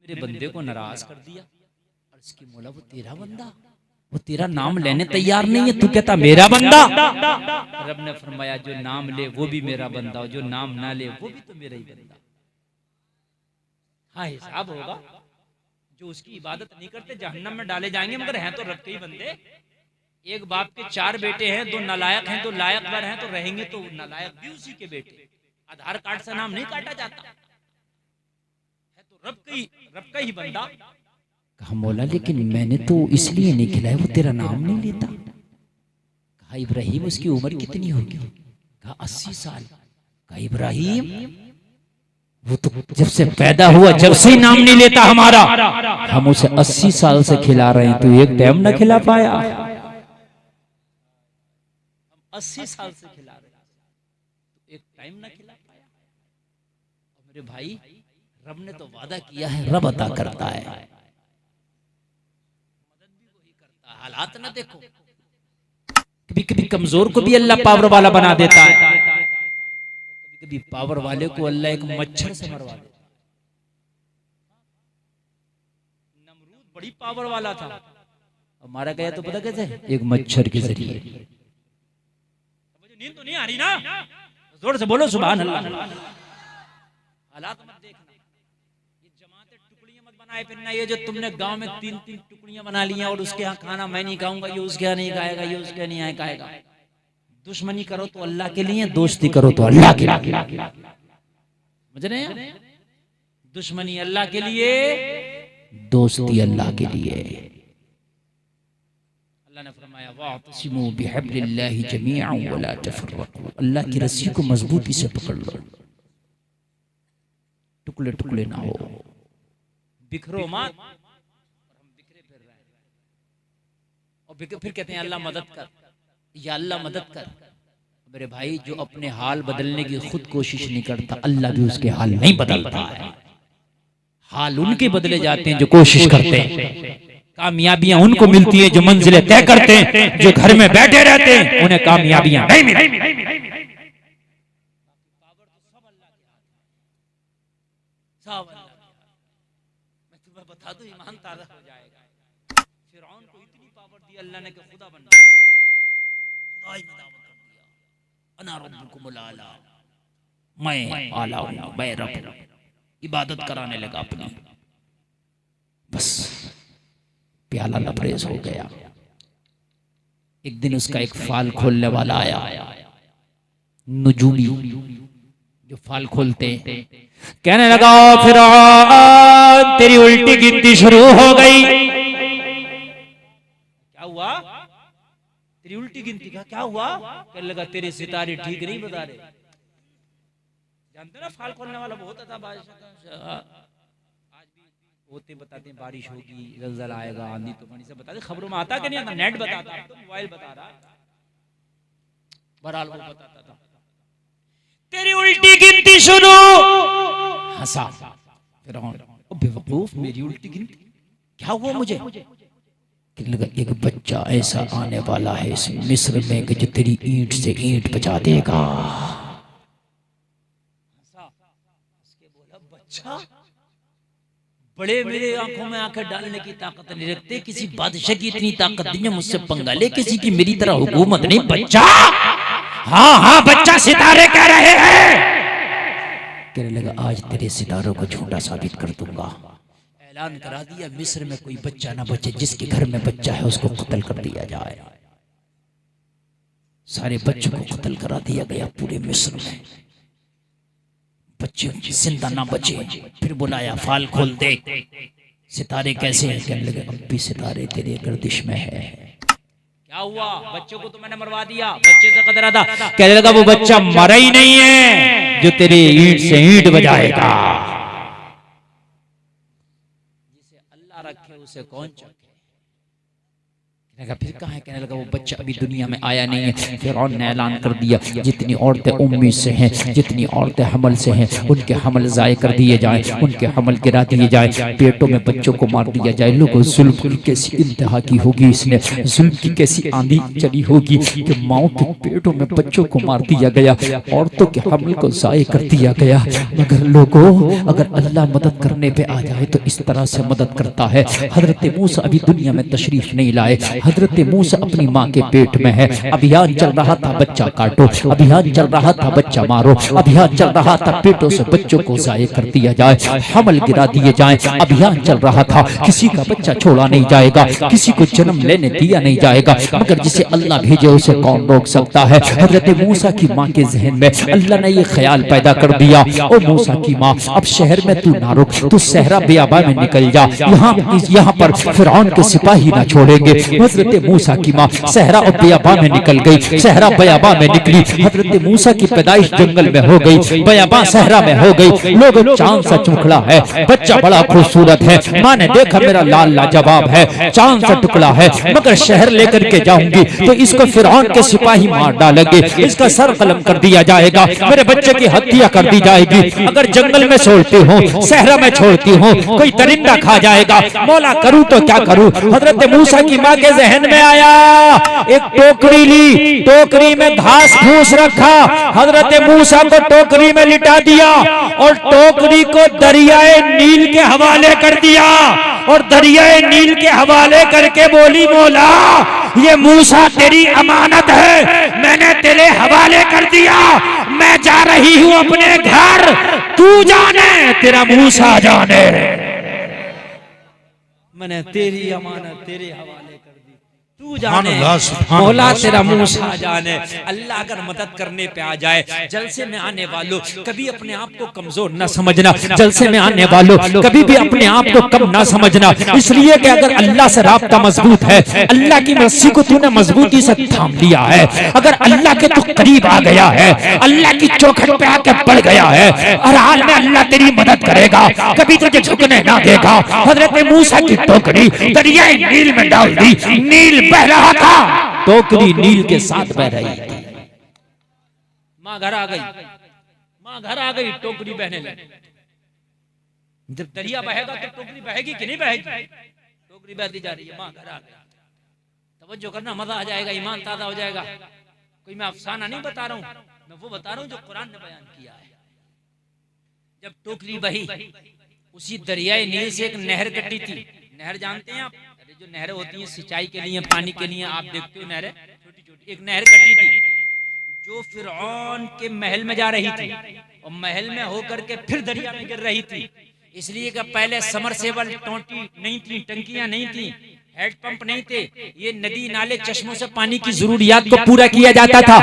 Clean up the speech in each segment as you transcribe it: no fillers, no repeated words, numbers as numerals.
मेरे बंदे को नाराज कर दिया। और इसकी मौला वो तेरा बंदा, वो तेरा नाम लेने तैयार नहीं है, तू कहता मेरा बंदा। रब ने फरमाया जो नाम ले वो भी मेरा बंदा, और जो नाम ना ले वो भी तो मेरा ही बंदा। हाँ हिसाब होगा, जो उसकी इबादत नहीं करते जहन्नम में डाले जाएंगे, मगर हैं तो रब के ही बंदे। एक बाप के 4 बेटे हैं, 2 नालायक हैं, 2 लायक वर हैं, तो रहेंगे तो नालायक भी उसी के बेटे। आधार कार्ड से नाम नहीं काटा जाता है, तो रब का ही बंदा। कहा मौला लेकिन मैंने तो इसलिए नहीं खिलाया, वो तेरा नाम नहीं लेता। कहा इब्राहिम उसकी उम्र कितनी होगी? कहा 80 साल। कहा इब्राहिम वो तो जब से पैदा हुआ जब से ही नाम नहीं लेता हमारा, हम उसे 80 साल से खिला रहे हैं, तो एक टाइम ना खिला पाया? 80 साल से खिला रहे हैं, तो एक टाइम ना खिला पाया? मेरे भाई रब ने तो वादा किया है, रब अता करता है, मदद भी वही करता है। हालात ना देखो, कभी कभी कमजोर को भी अल्लाह पावर वाला बना देता है, कभी कभी पावर वाले को अल्लाह एक मच्छर से मरवा देता है। नमरूद बड़ी पावर वाला था, और मारा गया तो पता कैसे? एक मच्छर के जरिए। नींद तो नहीं आ रही ना? जोर से बोलो सुभान अल्लाह। हालात मत देखना, ये जमातें टुकड़ियां मत बनाए फिरना। ये जो तुमने गांव में 3-3 टुकड़ियां बना ली हैं, और उसके यहाँ खाना मैं नहीं खाऊंगा, ये उसके यहाँ नहीं खाएगा, ये उसके यहाँ नहीं खाएगा। दुश्मनी करो तो अल्लाह के लिए, दोस्ती करो तो अल्लाह के लिए। समझ रहे हैं? दुश्मनी अल्लाह के लिए, दोस्ती अल्लाह के लिए। अल्लाह ने फरमाया वातसिमू बिहब्लिल्लाहि जमीअन वला तफर्रकू, अल्लाह की रस्सी को मजबूती से पकड़ लो, टुकड़े टुकड़े ना हो, बिखरो मत। हम बिखरे फिर रहे हैं, और फिर कहते हैं अल्लाह मदद कर, या अल्लाह मदद कर। मेरे भाई जो अपने हाल बदलने की खुद कोशिश नहीं करता, अल्लाह भी उसके हाल नहीं बदलता है। हाल उनके बदले जाते हैं जो कोशिश करते हैं। कामयाबियां उनको मिलती हैं जो मंजिलें तय करते हैं, जो घर में बैठे रहते हैं उन्हें कामयाबियां नहीं मिलती। पावर तो सब अल्लाह के हाथ में, सब अल्लाह के हाथ में। मैं तुम्हें बता दूं ईमान ताज़ा हो जाएगा। फिरौन को इतनी पावर दी अल्लाह ने कि खुदा बन गया, खुदाई में दावा कर दिया, अना रब्बुकुमुल आला, मैं आला हूं, मैं रब। इबादत कराने लगा अपनी, बस प्याला लबरेज हो गया। एक दिन उसका एक फाल खोलने वाला आया, नुजूमी जो फाल खोलते हैं, कहने लगा फिरौन तेरी उल्टी गिनती शुरू हो गई। क्या हुआ? तेरी उल्टी गिनती का क्या हुआ? कहने लगा तेरे सितारे ठीक नहीं बता रहे। जानते ना फाल खोलने वाला बहुत था बादशाह, होते बताते हैं बारिश होगी, जलजल आएगा, आंधी तूफान से बताते, खबरों में आता कि नहीं आता? नेट बताता, तो मोबाइल बता रहा, बहरहाल वो बताता था। तेरी उल्टी गिनती सुनो, हंसा फिरौन, ओ बेवकूफ, मेरी उल्टी गिनती क्या हुआ मुझे? लगा एक बच्चा ऐसा आने वाला है इस मिस्र में कि जो तेरी ईंट से ईंट बचा देगा। उसके बोला बच्चा, बड़े मेरे आंखों में आंखें डालने की ताकत नहीं रखते, किसी बादशाह की इतनी ताकत नहीं है मुझसे पंगा ले, किसी की मेरी तरह हुकूमत नहीं। बच्चा, हाँ हाँ बच्चा, सितारे कह रहे हैं। कहने लगा आज तेरे सितारों को झूठा साबित कर दूंगा। ऐलान करा दिया मिस्र में कोई बच्चा ना बचे, जिसके घर में बच्चा है उसको कत्ल कर दिया जाए। सारे बच्चों को कत्ल करा दिया गया पूरे मिस्र में, बच्चे जिंदा ना बचे। फिर बुलाया फाल खोल दे, सितारे कैसे हैं? कहने लगे अब भी सितारे तेरे गर्दिश में है। क्या हुआ? बच्चों को तो मैंने मरवा दिया, बच्चे से खतरा था। कहने लगा वो बच्चा मरा ही नहीं है जो तेरी ईंट से ईंट बजाएगा। जिसे अल्लाह रखे उसे कौन चखे। फिर कहाँ है? कहने लगा वो बच्चा अभी दुनिया में आया नहीं है। फिरौन ने ऐलान कर दिया जितनी औरतें उम्मी से हैं, जितनी औरतें हमल से हैं, उनके हमल ज़ाय कर दिए जाएं, उनके हमल गिरा दिए जाएं, पेटों में बच्चों को मार दिया जाए। लोगों जुल्म की कैसी इंतहा की होगी, इसने जुल्म की कैसी आंधी चली होगी कि माओ के पेटों में बच्चों को मार दिया गया, औरतों के हमल को ज़ाय कर दिया गया। मगर लोगों, अगर अल्लाह मदद करने पे आ जाए तो इस तरह से मदद करता है। हजरत मूसा अभी दुनिया में तशरीफ नहीं लाए, हजरत मूसा अपनी माँ के पेट में है। अभियान चल रहा था बच्चा काटो, अभियान चल रहा था बच्चा मारो, अभियान चल रहा था पेटों से बच्चों को ज़ाये कर दिया जाए, हमल गिरा दिए जाए। अभियान चल रहा था, किसी का बच्चा छोड़ा नहीं जाएगा, किसी को जन्म लेने दिया नहीं जाएगा, मगर जिसे अल्लाह भेजे उसे कौन रोक सकता है। हजरत मूसा की माँ के जहन में अल्लाह ने ये ख्याल पैदा कर दिया, ओ मूसा की माँ, अब शहर में तू ना रुक, तू सहरा बियाबा में निकल जा, यहाँ पर फिरौन के सिपाही ना छोड़ेंगे। हजरत मूसा की माँ सहरा और बियाबा में निकल गई, सहरा बियाबा में निकली। हजरत मूसा की पैदाइश जंगल में हो गई, बियाबा सहरा में हो गई। लोग चांद सा टुकड़ा है, बच्चा बड़ा खूबसूरत है, माँ ने देखा मेरा लाल लाजवाब है, चांद सा टुकड़ा है, मगर शहर लेकर के जाऊंगी तो इसको फिरौन के सिपाही मार डालेंगे, इसका सर कलम कर दिया जाएगा, मेरे बच्चे की हत्या कर दी जाएगी। अगर जंगल में छोड़ती हूँ, सहरा में छोड़ती हूँ, कोई दरिंदा खा जाएगा, मौला करूँ तो क्या करूँ। हजरत मूसा की माँ के जहन में आया, एक टोकरी ली, टोकरी में घास फूस रखा, हजरत मूसा को टोकरी में लिटा दिया और टोकरी को दरियाए नील के हवाले कर दिया और दरियाए नील के हवाले करके बोली, मौला ये मूसा तेरी अमानत है, मैंने तेरे हवाले कर दिया, मैं जा रही हूं अपने घर, तू जाने तेरा मूसा जाने, मैंने तेरी अमानत तेरे हवाले कर दी, तू जाने मौला तेरा मूसा जाने। अल्लाह अगर मदद करने पे आ जाए, जलसे में आने वालों कभी अपने आप को कमजोर न समझना, जलसे में आने वालों कभी भी अपने आप को कम न समझना, इसलिए कि अगर अल्लाह से राब्ता मजबूत है, अल्लाह की रस्सी को तूने मजबूती से थाम लिया है, अगर अल्लाह के तू करीब आ गया है, अल्लाह की चौखट पे आके बढ़ गया है, हर हाल में अल्लाह तेरी मदद करेगा, कभी तुझे झुकने ना देगा। हजरत मूसा की टोकरी दरियाए नील में डाल दी, नील बह रहा था, टोकरी नील के साथ बह रही थी। माँ घर आ गई, माँ घर आ गई, टोकरी बहने लगी। जब दरिया बहेगा तो टोकरी बहेगी कि नहीं बहेगी? टोकरी बहती जा रही है, माँ घर आ गई। तवज्जो करना, मजा आ जाएगा, ईमान ताजा हो जाएगा। कोई मैं अफसाना नहीं बता रहा हूँ, मैं वो बता रहा हूँ जो कुरान ने बयान किया है। जब टोकरी बही, उसी दरियाए नील से एक नहर कटी थी। नहर जानते हैं आप, जो नहरें होती हैं सिंचाई के लिए, पानी के लिए, आप देखते हो नहरें छोटी छोटी, एक नहर कटी थी जो फिरौन के महल में जा रही थी और महल में होकर के फिर दरिया में गिर रही थी। इसलिए कि पहले समरसेबल टोटी नहीं थी, टंकियां नहीं थी, हैंडपंप नहीं थे, ये नदी नाले चश्मों से पानी की जरूरियात को पूरा किया जाता था।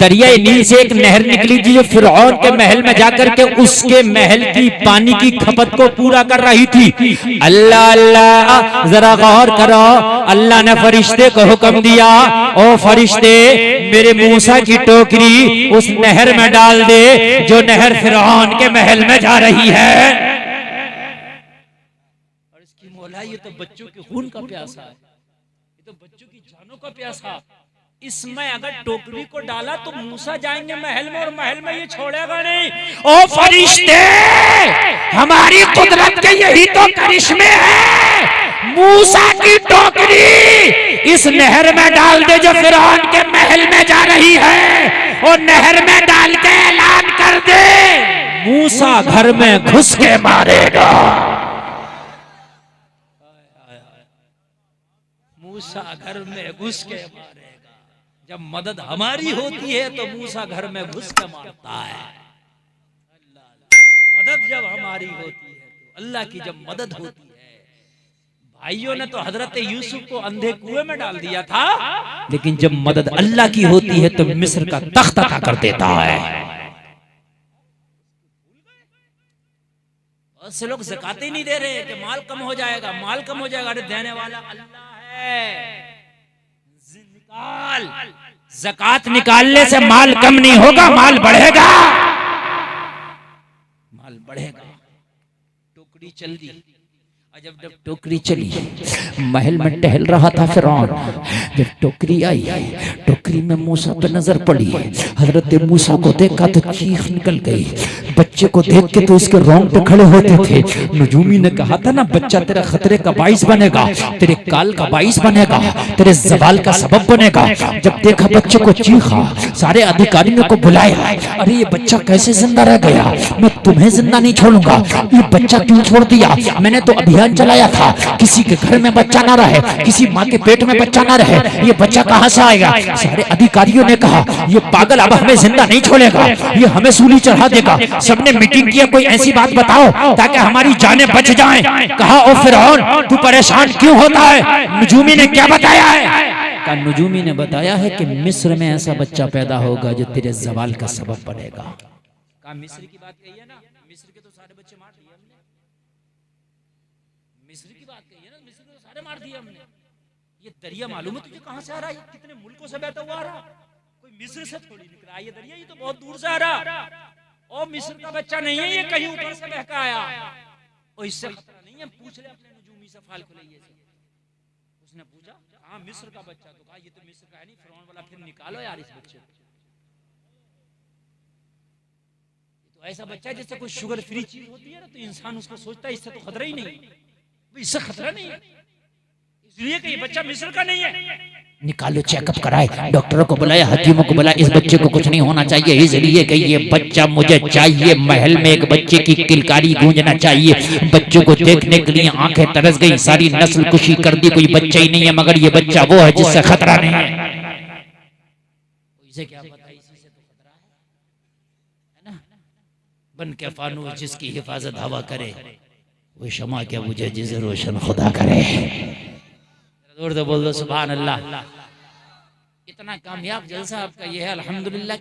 दरियाए नील से एक नहर निकली थी जो फिरौन के महल में जाकर के उसके महल की पानी की खपत को पूरा कर रही थी। अल्लाह अल्लाह, जरा गौर करो, अल्लाह ने फरिश्ते को हुक्म दिया, ओ फरिश्ते मेरे मूसा की टोकरी उस नहर में डाल दे जो नहर फिरौन के महल में जा रही है। ये तो बच्चों के खून का प्यासा है, ये तो बच्चों की जानों का प्यासा। इसमें अगर टोकरी को डाला तो मूसा जाएंगे महल में और महल में ये छोड़ेगा नहीं। ओ फरिश्ते, हमारी कुदरत के यही तो करिश्मे हैं। मूसा की टोकरी इस नहर में डाल दे जो फिरौन के महल में जा रही है, और नहर में डाल के ऐलान कर दे मूसा घर में घुस के मारेगा। मूसा घर में घुस के मारेगा। जब मदद हमारी होती है तो मूसा घर में घुस के मारता है। मदद जब हमारी होती है तो अल्लाह की जब मदद होती है। भाइयों ने तो हजरत यूसुफ को अंधे कुएं में डाल दिया था, लेकिन जब मदद अल्लाह की होती है तो मिस्र का तख्त अता कर देता है। बहुत से लोग ज़कात ही नहीं दे रहे कि माल कम हो जाएगा, माल कम हो जाएगा। अरे देने वाला अल्लाह है। ज़कात निकालने से माल कम नहीं होगा, माल बढ़ेगा, माल बढ़ेगा। टोकरी चल दी, जब टोकरी चली, महल में टहल रहा था फिरौन। जब टोकरी आई, टोकरी में मूसा पे नजर पड़ी। हजरत मूसा को देखा तो चीख निकल गई। बच्चे को देख के तो इसके रोंगटे खड़े होते थे। नजूमी ने कहा था ना, बच्चा तेरा खतरे का बाइस बनेगा, तेरे काल का बाइस बनेगा, तेरे जवाल का सबब बनेगा। जब देखा बच्चे को, चीखा, सारे अधिकारियों को बुलाया। अरे ये बच्चा कैसे जिंदा रह गया? मैं तुम्हें जिंदा नहीं छोड़ूंगा। ये बच्चा क्यों छोड़ दिया? मैंने तो अभियान चलाया था, किसी के घर में बच्चा ना रहे, किसी माँ के पेट में बच्चा ना रहे, ये बच्चा कहाँ से आएगा? सारे अधिकारियों ने कहा ये पागल अब हमें जिंदा नहीं छोड़ेगा, ये हमें सूली चढ़ा देगा। सबने मीटिंग किया, कोई ऐसी बात बताओ ताकि हमारी जानें बच जाएं। कहा ओ फिरौन, तू परेशान क्यों होता है? नजूमी ने क्या बताया है? का नजूमी ने बताया है कि मिस्र में ऐसा बच्चा पैदा होगा जो तेरे जवाल का सबब बनेगा। कहा मिस्र की बात कही है ना, मिस्र के तो सारे बच्चे मार दिए हमने। मिस्र की बात कही है ना, मिस्र के तो सारे मार दिए हमने। ये दरिया मालूम है तुझे कहां से आ रहा है? कितने मुल्कों से बहता हुआ आ रहा, कोई मिस्र से थोड़ी निकला ये दरिया, ये तो बहुत दूर से आ रहा। और मिस्र का बच्चा नहीं है, ये कहीं ऊपर से बह के आया। और इससे खतरा नहीं है, पूछ ले अपने नजूमी से, फाल खुलैया से। उसने पूछा हाँ मिस्र का बच्चा, तो कहा ये तो मिस्र का है नहीं, फिरौन वाला, फिर निकालो यार इस बच्चे को। तो ऐसा बच्चा है जिससे कोई शुगर फ्री चीज होती है ना, तो इंसान उसको सोचता है इससे तो खतरा ही नहीं, इससे खतरा नहीं है, इसलिए कि ये बच्चा मिस्र का नहीं है। निकालो, चेकअप कराए, डॉक्टरों को बुलाया, हकीमों को बुलाया। इस बच्चे को कुछ नहीं होना चाहिए, इसलिए कि ये बच्चा मुझे चाहिए। महल में एक बच्चे की किलकारी गूंजना चाहिए। बच्चे को देखने के लिए आंखें तरस गई, सारी नस्ल कुशी कर दी, कोई बच्चा ही नहीं है, मगर ये बच्चा वो है जिससे खतरा नहीं है। इसे क्या पता, इसी से तो खतरा है ना। बन के फानूस जिसकी हिफाजत हवा करे, वो शमा क्या बुझे जिसे रोशन खुदा करे। जोर से बोल दो सुभान अल्लाह। इतना कामयाब जलसा आपका ये है, अल्हम्दुलिल्लाह।